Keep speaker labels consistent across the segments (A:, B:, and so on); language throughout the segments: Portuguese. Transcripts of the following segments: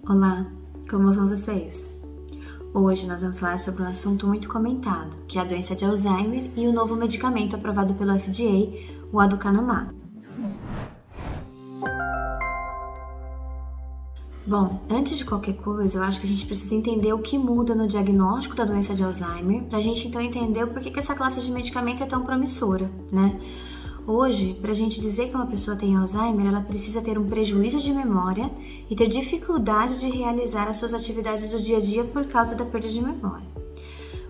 A: Olá, como vão vocês? Hoje nós vamos falar sobre um assunto muito comentado, que é a doença de Alzheimer e o novo medicamento aprovado pelo FDA, o aducanumab. Bom, antes de qualquer coisa, eu acho que a gente precisa entender o que muda no diagnóstico da doença de Alzheimer, para a gente então entender o porquê que essa classe de medicamento é tão promissora, né? Hoje, para a gente dizer que uma pessoa tem Alzheimer, ela precisa ter um prejuízo de memória e ter dificuldade de realizar as suas atividades do dia a dia por causa da perda de memória.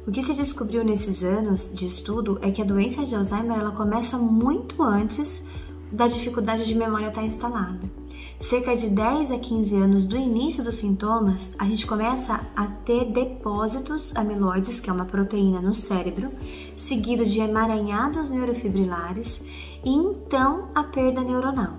A: O que se descobriu nesses anos de estudo é que a doença de Alzheimer ela começa muito antes da dificuldade de memória estar instalada. Cerca de 10 a 15 anos do início dos sintomas, a gente começa a ter depósitos amiloides, que é uma proteína no cérebro, seguido de emaranhados neurofibrilares e então a perda neuronal.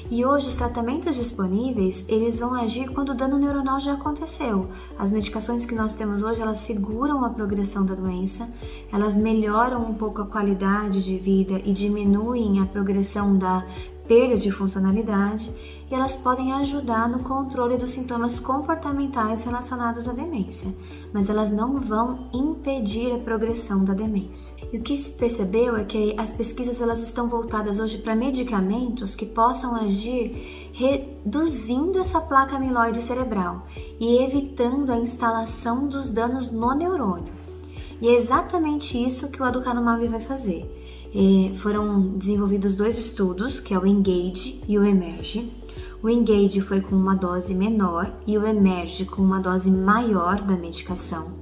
A: E hoje os tratamentos disponíveis, eles vão agir quando o dano neuronal já aconteceu. As medicações que nós temos hoje, elas seguram a progressão da doença, elas melhoram um pouco a qualidade de vida e diminuem a progressão da perda de funcionalidade, e elas podem ajudar no controle dos sintomas comportamentais relacionados à demência, mas elas não vão impedir a progressão da demência. E o que se percebeu é que as pesquisas elas estão voltadas hoje para medicamentos que possam agir reduzindo essa placa amiloide cerebral e evitando a instalação dos danos no neurônio. E é exatamente isso que o aducanumab vai fazer. Foram desenvolvidos dois estudos, que é o ENGAGE e o EMERGE. O ENGAGE foi com uma dose menor e o EMERGE com uma dose maior da medicação.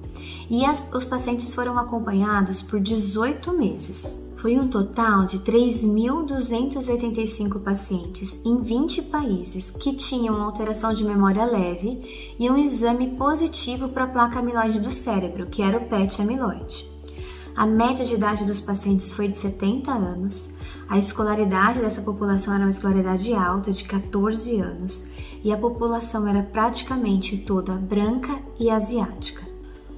A: E os pacientes foram acompanhados por 18 meses. Foi um total de 3.285 pacientes em 20 países que tinham alteração de memória leve e um exame positivo para a placa amiloide do cérebro, que era o PET amiloide. A média de idade dos pacientes foi de 70 anos, a escolaridade dessa população era uma escolaridade alta, de 14 anos, e a população era praticamente toda branca e asiática.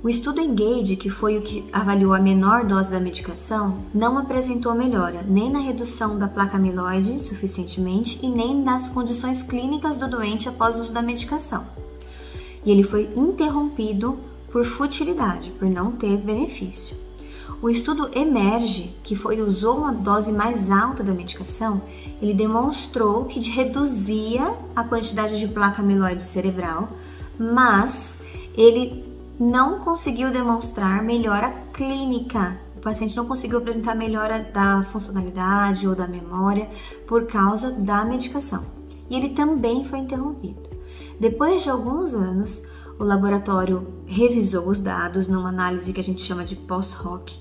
A: O estudo ENGAGE, que foi o que avaliou a menor dose da medicação, não apresentou melhora nem na redução da placa amiloide suficientemente e nem nas condições clínicas do doente após o uso da medicação. E ele foi interrompido por futilidade, por não ter benefício. O estudo EMERGE, que usou uma dose mais alta da medicação, ele demonstrou que reduzia a quantidade de placa amiloide cerebral, mas ele não conseguiu demonstrar melhora clínica. O paciente não conseguiu apresentar melhora da funcionalidade ou da memória por causa da medicação. E ele também foi interrompido. Depois de alguns anos, o laboratório revisou os dados numa análise que a gente chama de pós-hoc,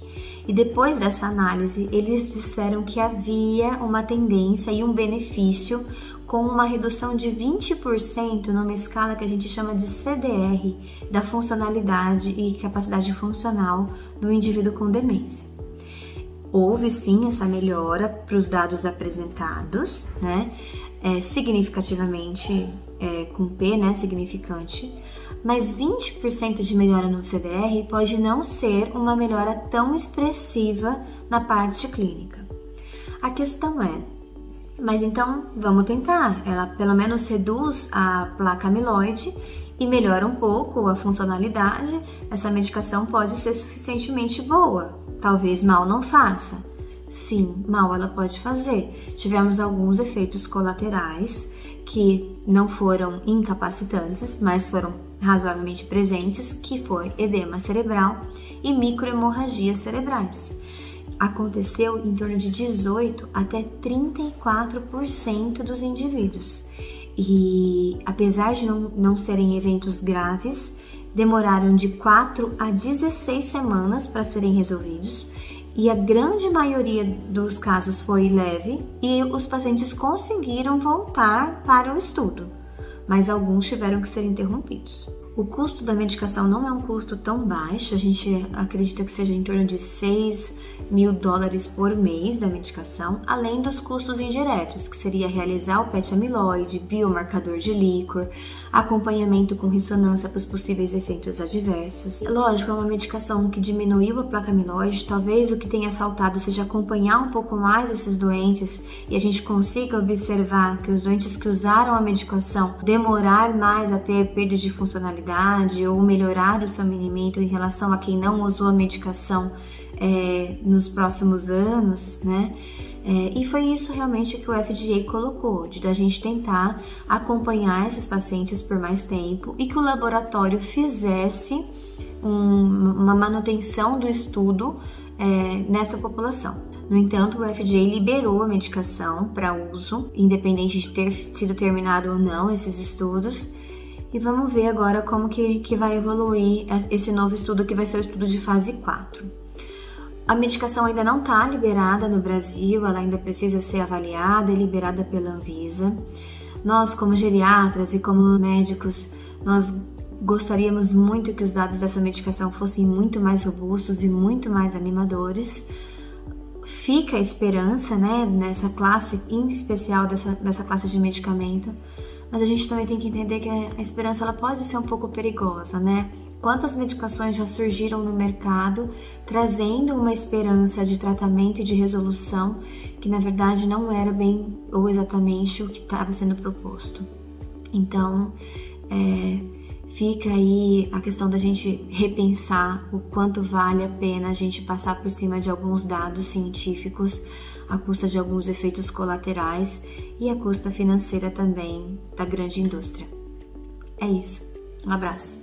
A: e depois dessa análise eles disseram que havia uma tendência e um benefício com uma redução de 20% numa escala que a gente chama de CDR, da funcionalidade e capacidade funcional do indivíduo com demência. Houve sim essa melhora para os dados apresentados, né? Significativamente, com P, né? Significante, mas 20% de melhora no CDR pode não ser uma melhora tão expressiva na parte clínica. A questão é, mas então vamos tentar, ela pelo menos reduz a placa amiloide e melhora um pouco a funcionalidade, essa medicação pode ser suficientemente boa, talvez mal não faça. Sim, mal ela pode fazer. Tivemos alguns efeitos colaterais que não foram incapacitantes, mas foram razoavelmente presentes, que foi edema cerebral e microhemorragias cerebrais. Aconteceu em torno de 18 até 34% dos indivíduos. E apesar de não serem eventos graves, demoraram de 4 a 16 semanas para serem resolvidos, e a grande maioria dos casos foi leve e os pacientes conseguiram voltar para o estudo, mas alguns tiveram que ser interrompidos. O custo da medicação não é um custo tão baixo, a gente acredita que seja em torno de $6.000 por mês da medicação, além dos custos indiretos, que seria realizar o PET amiloide, biomarcador de líquor, acompanhamento com ressonância para os possíveis efeitos adversos. Lógico, é uma medicação que diminuiu a placa amiloide, talvez o que tenha faltado seja acompanhar um pouco mais esses doentes e a gente consiga observar que os doentes que usaram a medicação demorar mais a ter perda de funcionalidade ou melhorar o seu minimento em relação a quem não usou a medicação nos próximos anos, né? E foi isso realmente que o FDA colocou, de a gente tentar acompanhar esses pacientes por mais tempo e que o laboratório fizesse uma manutenção do estudo nessa população. No entanto, o FDA liberou a medicação para uso, independente de ter sido terminado ou não esses estudos. E vamos ver agora como que vai evoluir esse novo estudo, que vai ser o estudo de fase 4. A medicação ainda não está liberada no Brasil, ela ainda precisa ser avaliada e liberada pela Anvisa. Nós, como geriatras e como médicos, nós gostaríamos muito que os dados dessa medicação fossem muito mais robustos e muito mais animadores. Fica a esperança, né, nessa classe, em especial dessa classe de medicamento, mas a gente também tem que entender que a esperança ela pode ser um pouco perigosa, né? Quantas medicações já surgiram no mercado trazendo uma esperança de tratamento e de resolução que na verdade não era bem ou exatamente o que estava sendo proposto. Então, fica aí a questão da gente repensar o quanto vale a pena a gente passar por cima de alguns dados científicos à custa de alguns efeitos colaterais e à custa financeira também da grande indústria. É isso. Um abraço.